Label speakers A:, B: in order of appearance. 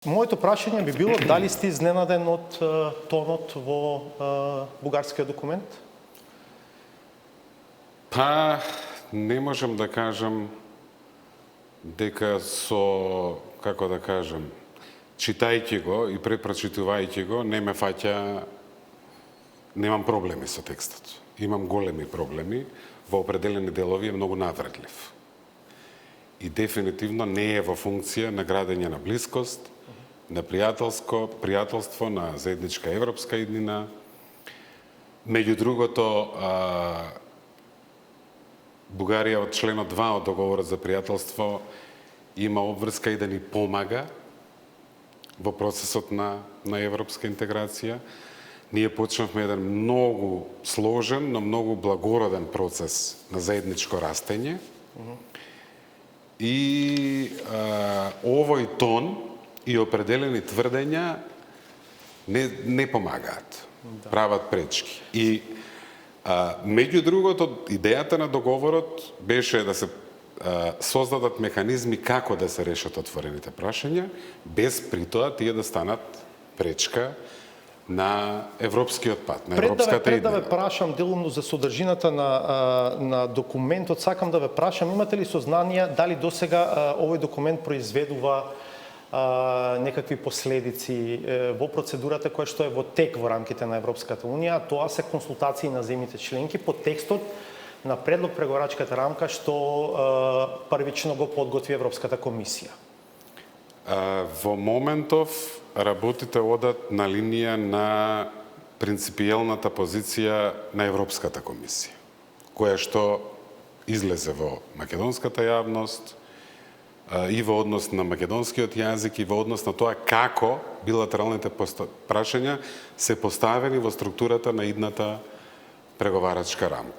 A: Моето прашање би било дали сте изненаден од тонот во бугарскиот документ?
B: Па, не можам да кажам дека како да кажам, читајќи го и препрочитувајќи го, не ме фаќа, немам проблеми со текстот. Имам големи проблеми, во определени делови е многу навредлив. И дефинитивно не е во функција на градење на блискост, на пријателство, на заедничка европска иднина. Меѓу другото, Бугарија од членот 2 од договорот за пријателство има обврска и да ни помага во процесот на европска интеграција. Ние почнавме еден многу сложен, но многу благороден процес на заедничко растење. И овој тон и определени тврдења не помагаат, прават пречки. И меѓу другото, идејата на договорот беше да се создадат механизми како да се решат отворените прашања, без при тоа тие да станат пречка на европскиот пат, на европската
A: Пред да
B: идеја.
A: ве прашам делумно за содржината на документот, сакам да ве прашам, имате ли сознанија дали досега овој документ произведува некакви последици во процедурата која што е во тек во рамките на Европската Унија? Тоа се консултации на земјите членки по текстот на предлог преговарачката рамка што првично го подготви Европската комисија.
B: Во моментов работите одат на линија на принципиелната позиција на Европската комисија, која што излезе во македонската јавност и во однос на македонскиот јазик и во однос на тоа како билатералните прашања се поставени во структурата на идната преговарачка рамка.